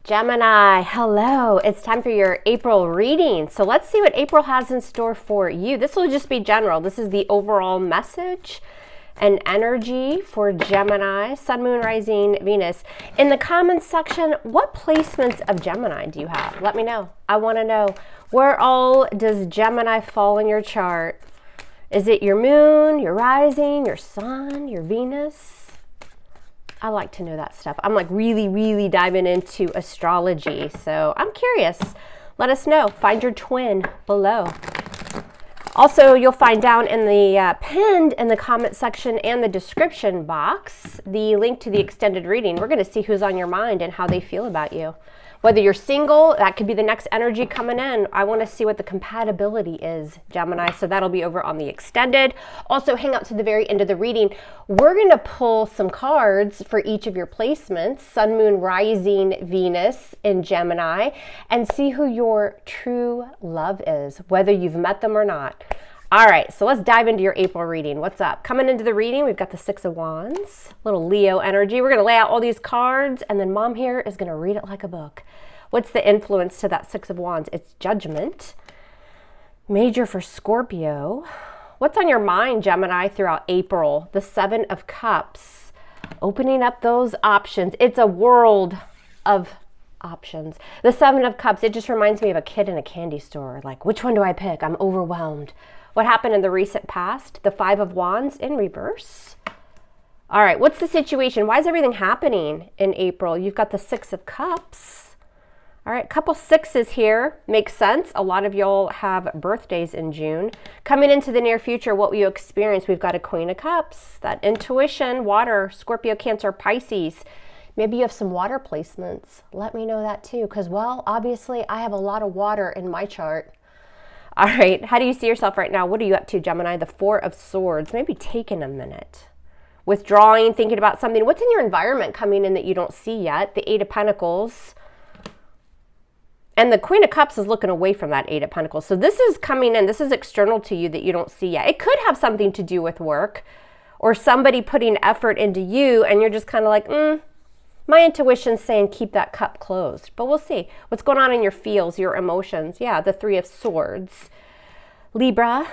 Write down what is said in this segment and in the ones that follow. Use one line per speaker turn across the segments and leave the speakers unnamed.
Gemini, hello. It's time for your April reading. So let's see what April has in store for you. This will just be general. This is the overall message and energy for Gemini, Sun, Moon, Rising, Venus. In the comments section, what placements of Gemini do you have? Let me know. I want to know, where all does Gemini fall in your chart? Is it your moon, your rising, your sun, your Venus? I like to know that stuff. I'm like really diving into astrology. So I'm curious. Let us know. Find your twin below. Also, you'll find down in the pinned in the comment section and the description box, the link to the extended reading. We're going to see who's on your mind and how they feel about you. Whether you're single, that could be the next energy coming in. I want to see what the compatibility is, Gemini. So that'll be over on the extended. Also, hang out to the very end of the reading. We're going to pull some cards for each of your placements, Sun, Moon, Rising, Venus in Gemini, and see who your true love is, whether you've met them or not. All right, so let's dive into your April reading. What's up? Coming into the reading, we've got the Six of Wands, little Leo energy. We're going to lay out all these cards, and then Mom here is going to read it like a book. What's the influence to that Six of Wands? It's Judgment. Major for Scorpio. What's on your mind, Gemini, throughout April? The Seven of Cups. Opening up those options. It's a world of options. The Seven of Cups, it just reminds me of a kid in a candy store. Like, which one do I pick? I'm overwhelmed. What happened in the recent past? The Five of Wands in reverse. All right, what's the situation? Why is everything happening in April? You've got the Six of Cups. All right, couple sixes here. Makes sense. A lot of y'all have birthdays in June. Coming into the near future, what will you experience? We've got a Queen of Cups. That intuition, water, Scorpio, Cancer, Pisces. Maybe you have some water placements. Let me know that too, because, well, obviously I have a lot of water in my chart. All right, how do you see yourself right now? What are you up to, Gemini? The Four of Swords. Maybe taking a minute. Withdrawing, thinking about something. What's in your environment coming in that you don't see yet? The Eight of Pentacles. And the Queen of Cups is looking away from that Eight of Pentacles. So this is coming in. This is external to you that you don't see yet. It could have something to do with work or somebody putting effort into you and you're just kind of like, my intuition's saying keep that cup closed, but we'll see. What's going on in your feels, your emotions? Yeah, the Three of Swords. Libra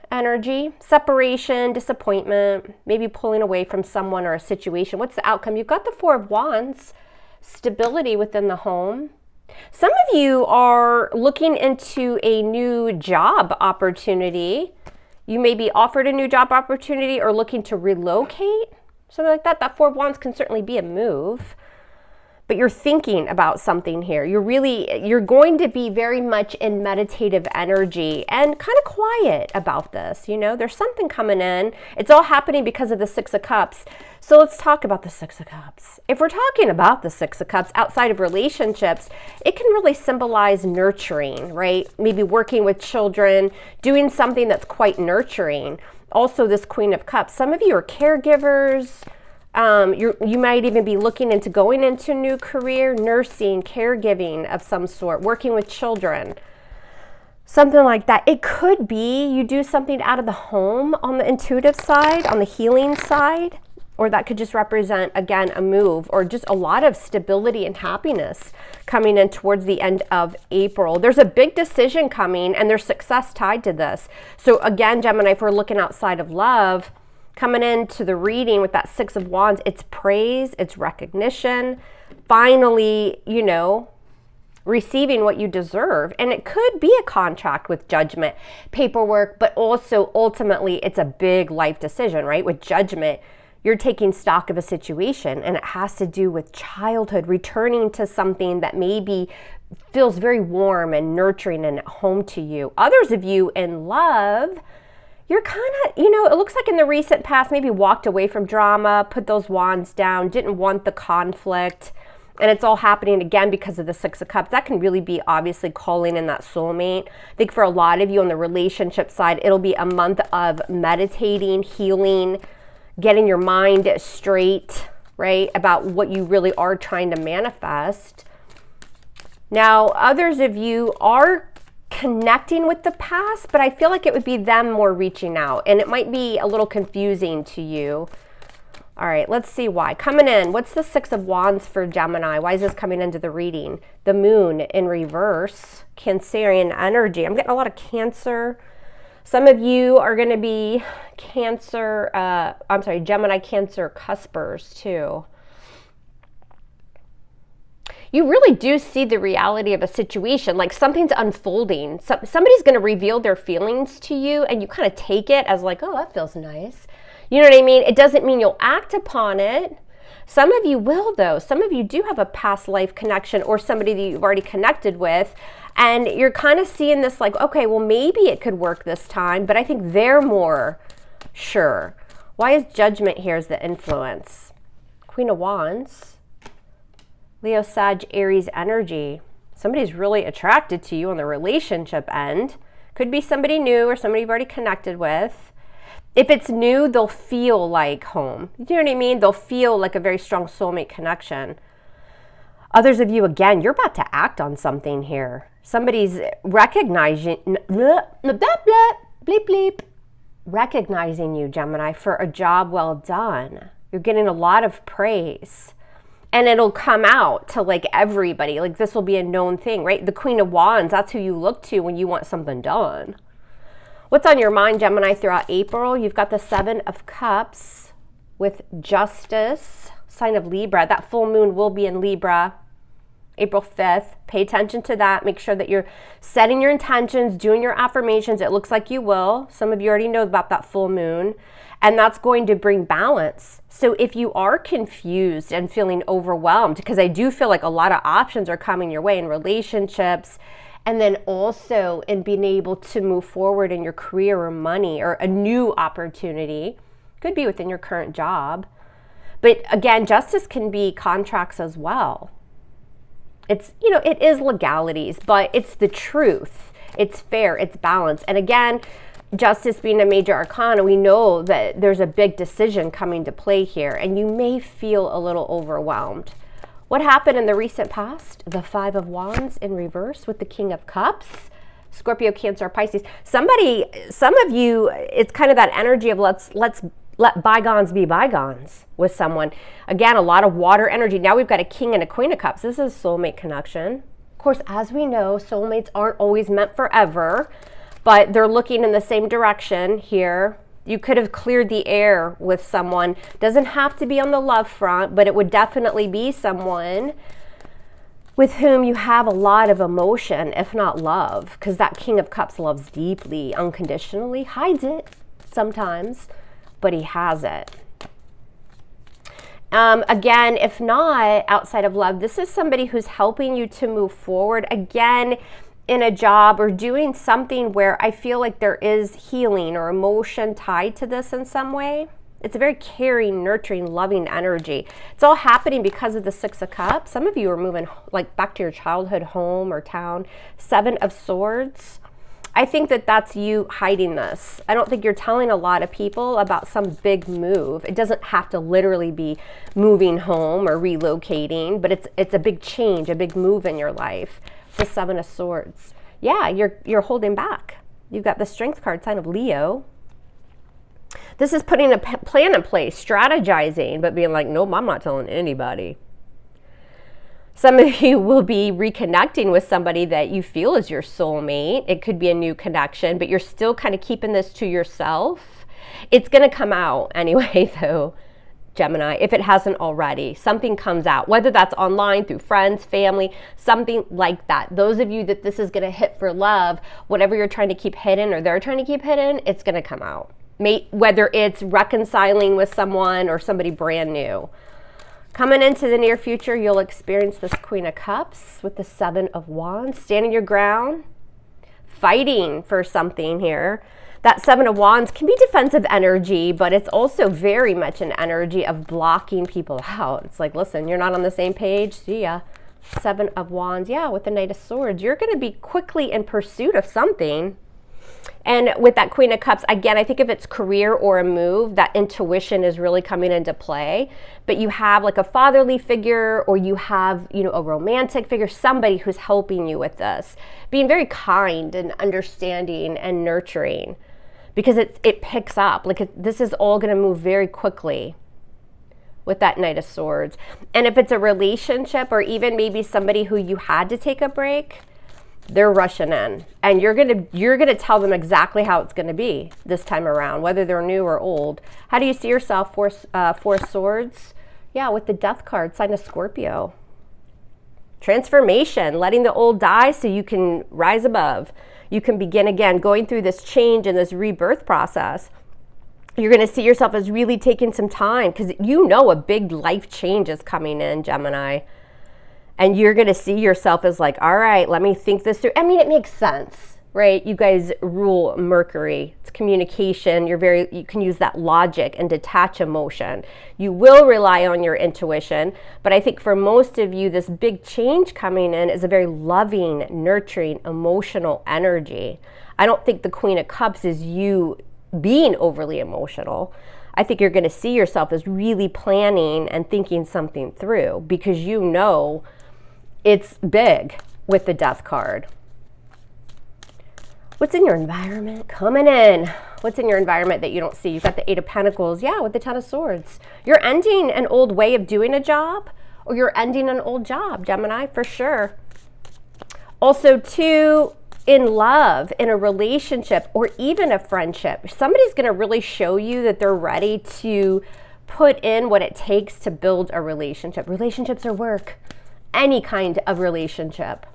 energy, separation, disappointment, maybe pulling away from someone or a situation. What's the outcome? You've got the Four of Wands, stability within the home. Some of you are looking into a new job opportunity. You may be offered a new job opportunity or looking to relocate. Something like that. That Four of Wands can certainly be a move, but you're thinking about something here. You're going to be very much in meditative energy and kind of quiet about this. You know, there's something coming in. It's all happening because of the Six of Cups. So let's talk about the Six of Cups. If we're talking about the Six of Cups outside of relationships, it can really symbolize nurturing, right? Maybe working with children, doing something that's quite nurturing. Also, this Queen of Cups. Some of you are caregivers. You might even be looking into going into a new career, nursing, caregiving of some sort, working with children, something like that. It could be you do something out of the home on the intuitive side, on the healing side, or that could just represent, again, a move or just a lot of stability and happiness coming in towards the end of April. There's a big decision coming and there's success tied to this. So again, Gemini, if we're looking outside of love, coming into the reading with that Six of Wands, it's praise, it's recognition, finally, you know, receiving what you deserve. And it could be a contract with Judgment, paperwork, but also ultimately it's a big life decision, right? With Judgment, you're taking stock of a situation and it has to do with childhood, returning to something that maybe feels very warm and nurturing and at home to you. Others of you in love, you're kind of, you know, it looks like in the recent past, maybe walked away from drama, put those wands down, didn't want the conflict, and it's all happening again because of the Six of Cups. That can really be obviously calling in that soulmate. I think for a lot of you on the relationship side, it'll be a month of meditating, healing, getting your mind straight, right, about what you really are trying to manifest. Now, others of you are connecting with the past, but I feel like it would be them more reaching out, and it might be a little confusing to you. All right, let's see why. Coming in, what's the Six of Wands for Gemini? Why is this coming into the reading? The Moon in reverse, Cancerian energy. I'm getting a lot of Cancer. Some of you are going to be Gemini Cancer cuspers too. You really do see the reality of a situation, like something's unfolding. Somebody's going to reveal their feelings to you, and you kind of take it as like, oh, that feels nice. You know what I mean? It doesn't mean you'll act upon it. Some of you will, though. Some of you do have a past life connection or somebody that you've already connected with, and you're kind of seeing this like, okay, well, maybe it could work this time, but I think they're more sure. Why is Judgment here as the influence? Queen of Wands. Leo, Sag, Aries energy. Somebody's really attracted to you on the relationship end. Could be somebody new or somebody you've already connected with. If it's new, they'll feel like home. You know what I mean? They'll feel like a very strong soulmate connection. Others of you, again, you're about to act on something here. Somebody's recognizing, recognizing you, Gemini, for a job well done. You're getting a lot of praise. And it'll come out to like everybody. Like this will be a known thing, right? The Queen of Wands, that's who you look to when you want something done. What's on your mind, Gemini, throughout April? You've got the Seven of Cups with Justice, sign of Libra. That full moon will be in Libra, April 5th. Pay attention to that. Make sure that you're setting your intentions, doing your affirmations. It looks like you will. Some of you already know about that full moon. And that's going to bring balance. So if you are confused and feeling overwhelmed, because I do feel like a lot of options are coming your way in relationships, and then also in being able to move forward in your career or money or a new opportunity, could be within your current job. But again, justice can be contracts as well. It's, you know, it is legalities, but it's the truth. It's fair, it's balanced. And again, justice being a major arcana, we know that there's a big decision coming to play here, and you may feel a little overwhelmed. What happened in the recent past? The Five of Wands in reverse with the King of Cups. Scorpio, Cancer, Pisces. Some of you, it's kind of that energy of let's let bygones be bygones with someone. Again, a lot of water energy. Now we've got a King and a Queen of Cups. This is a soulmate connection. Of course, as we know, soulmates aren't always meant forever, but they're looking in the same direction here. You could have cleared the air with someone. Doesn't have to be on the love front, but it would definitely be someone with whom you have a lot of emotion, if not love, because that King of Cups loves deeply, unconditionally, hides it sometimes, but he has it. Again, if not outside of love, this is somebody who's helping you to move forward. Again, in a job or doing something where I feel like there is healing or emotion tied to this in some way. It's a very caring, nurturing, loving energy. It's all happening because of the Six of Cups. Some of you are moving like back to your childhood home or town. Seven of Swords. I think that that's you hiding this. I don't think you're telling a lot of people about some big move. It doesn't have to literally be moving home or relocating, but it's a big change, a big move in your life. The Seven of Swords. Yeah, you're holding back. You've got the Strength card, sign of Leo. This is putting a plan in place, strategizing, but being like, nope, I'm not telling anybody. Some of you will be reconnecting with somebody that you feel is your soulmate. It could be a new connection, but you're still kind of keeping this to yourself. It's going to come out anyway, though, Gemini, if it hasn't already. Something comes out, whether that's online, through friends, family, something like that. Those of you that this is going to hit for love, whatever you're trying to keep hidden or they're trying to keep hidden, it's going to come out. Whether it's reconciling with someone or somebody brand new. Coming into the near future, you'll experience this Queen of Cups with the Seven of Wands, standing your ground, fighting for something here. That Seven of Wands can be defensive energy, but it's also very much an energy of blocking people out. It's like, listen, you're not on the same page. See ya. Seven of Wands. Yeah, with the Knight of Swords. You're going to be quickly in pursuit of something. And with that Queen of Cups, again, I think if it's career or a move, that intuition is really coming into play. But you have like a fatherly figure, or you have, you know, a romantic figure, somebody who's helping you with this. Being very kind and understanding and nurturing, because it picks up. Like this is all going to move very quickly. with that Knight of Swords. And if it's a relationship or even maybe somebody who you had to take a break, they're rushing in, and you're gonna tell them exactly how it's gonna be this time around, whether they're new or old. How do you see yourself? Four of Swords. Yeah, with the Death card, sign of Scorpio. Transformation, letting the old die so you can rise above. You can begin again, going through this change and this rebirth process. You're going to see yourself as really taking some time because you know a big life change is coming in, Gemini. And you're going to see yourself as like, all right, let me think this through. I mean, it makes sense, right? You guys rule Mercury. It's communication. You can use that logic and detach emotion. You will rely on your intuition. But I think for most of you, this big change coming in is a very loving, nurturing, emotional energy. I don't think the Queen of Cups is you being overly emotional. I think you're going to see yourself as really planning and thinking something through because you know it's big with the Death card. What's in your environment? Coming in. What's in your environment that you don't see? You've got the Eight of Pentacles. Yeah, with the Ten of Swords. You're ending an old way of doing a job, or you're ending an old job, Gemini, for sure. Also, too, in love, in a relationship, or even a friendship, somebody's going to really show you that they're ready to put in what it takes to build a relationship. Relationships are work. Any kind of relationship.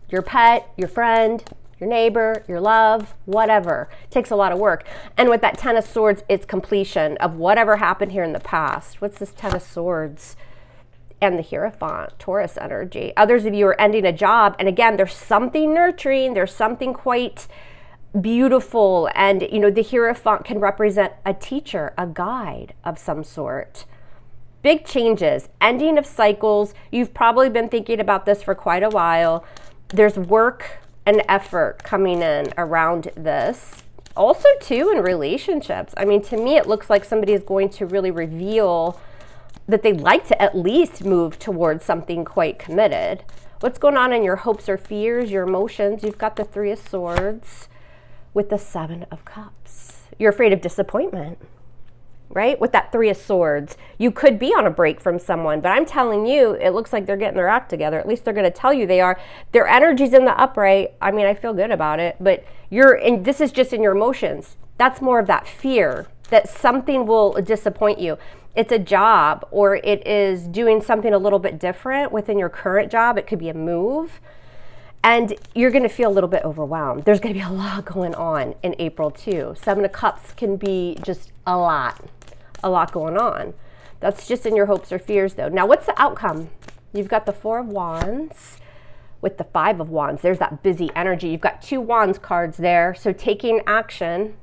Your pet, your friend, your neighbor, your love, whatever. It takes a lot of work. And with that Ten of Swords, it's completion of whatever happened here in the past. What's this Ten of Swords? And the Hierophant, Taurus energy. Others of you are ending a job. And again, there's something nurturing. There's something quite beautiful. And, you know, the Hierophant can represent a teacher, a guide of some sort. Big changes, ending of cycles. You've probably been thinking about this for quite a while. There's work and effort coming in around this. Also, too, in relationships. I mean, to me, it looks like somebody is going to really reveal that they'd like to at least move towards something quite committed. What's going on in your hopes or fears, your emotions? You've got the Three of Swords with the Seven of Cups. You're afraid of disappointment. Right? With that Three of Swords, you could be on a break from someone, but I'm telling you, it looks like they're getting their act together. At least they're going to tell you they are. Their energy's in the upright. I mean, I feel good about it, but this is just in your emotions. That's more of that fear that something will disappoint you. It's a job, or it is doing something a little bit different within your current job. It could be a move. And you're going to feel a little bit overwhelmed. There's going to be a lot going on in April, too. Seven of Cups can be just a lot going on. That's just in your hopes or fears, though. Now, what's the outcome? You've got the Four of Wands with the Five of Wands. There's that busy energy. You've got two Wands cards there. So taking action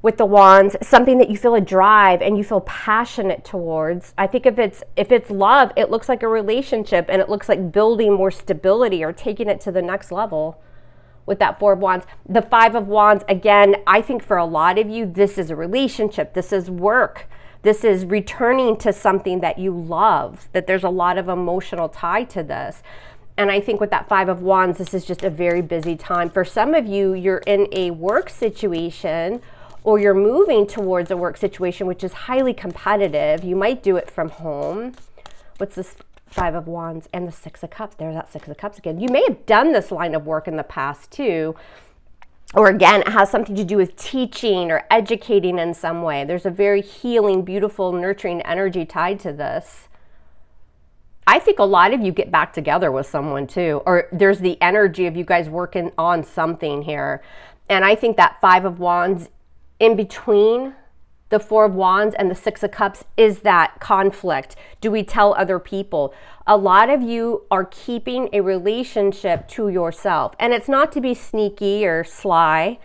with the Wands, something that you feel a drive and you feel passionate towards. I think if it's love, it looks like a relationship, and it looks like building more stability or taking it to the next level with that Four of Wands. The Five of Wands, again, I think for a lot of you, this is a relationship. This is work. This is returning to something that you love, that there's a lot of emotional tie to this. And I think with that Five of Wands, this is just a very busy time. For some of you, you're in a work situation, or you're moving towards a work situation which is highly competitive. You might do it from home. What's this Five of Wands and the Six of Cups? There's that Six of Cups again. You may have done this line of work in the past too. Or again, it has something to do with teaching or educating in some way. There's a very healing, beautiful, nurturing energy tied to this. I think a lot of you get back together with someone too. Or there's the energy of you guys working on something here. And I think that Five of Wands in between the Four of Wands and the Six of Cups is that conflict. Do we tell other people? A lot of you are keeping a relationship to yourself. And it's not to be sneaky or sly.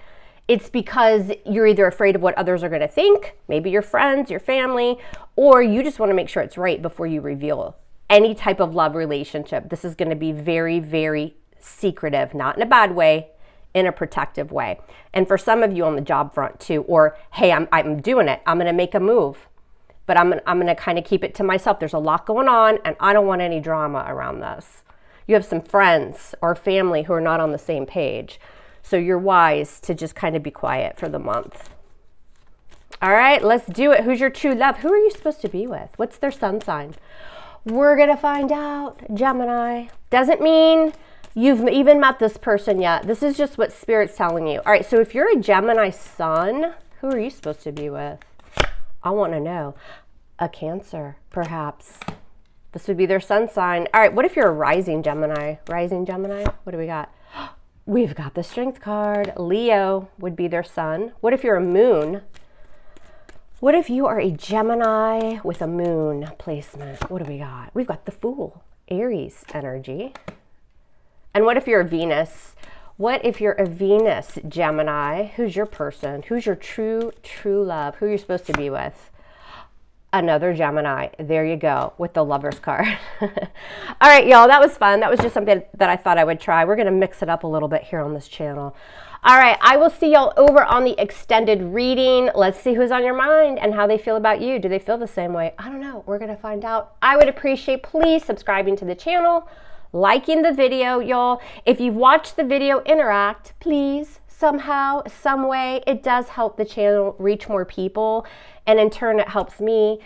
It's because you're either afraid of what others are going to think, maybe your friends, your family, or you just want to make sure it's right before you reveal any type of love relationship. This is going to be very, very secretive, not in a bad way, in a protective way. And for some of you on the job front too, or hey, I'm doing it. I'm going to make a move, but I'm going to kind of keep it to myself. There's a lot going on and I don't want any drama around this. You have some friends or family who are not on the same page. So you're wise to just kind of be quiet for the month. All right, let's do it. Who's your true love? Who are you supposed to be with? What's their sun sign? We're going to find out, Gemini. Doesn't mean you've even met this person yet. This is just what Spirit's telling you. All right, so if you're a Gemini sun, who are you supposed to be with? I want to know. A Cancer, perhaps. This would be their sun sign. All right, what if you're a rising Gemini? Rising Gemini, what do we got? We've got the Strength card. Leo would be their sun. What if you're a moon? What if you are a Gemini with a moon placement? What do we got? We've got the Fool, Aries energy. And what if you're a Venus? What if you're a Venus Gemini? Who's your person? Who's your true love? Who you're supposed to be with? Another Gemini. There you go, with the Lover's card. All right, y'all, that was fun. That was just something that I thought I would try. We're going to mix it up a little bit here on this channel. All right, I will see y'all over on the extended reading. Let's see who's on your mind and how they feel about you. Do they feel the same way? I don't know. We're going to find out. I would appreciate, please, subscribing to the channel, liking the video, y'all. If you've watched the video, interact, please. Somehow, some way, it does help the channel reach more people, and in turn it helps me,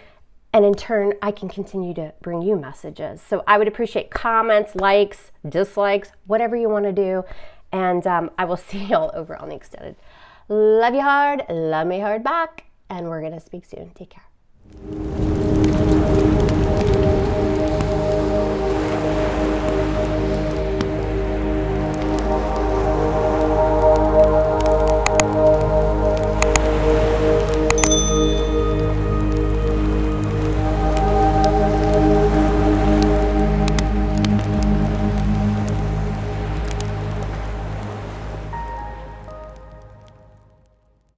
and in turn I can continue to bring you messages. So I would appreciate comments, likes, dislikes, whatever you want to do, and I will see y'all over on the extended. Love you hard, love me hard back, and we're gonna speak soon. Take care.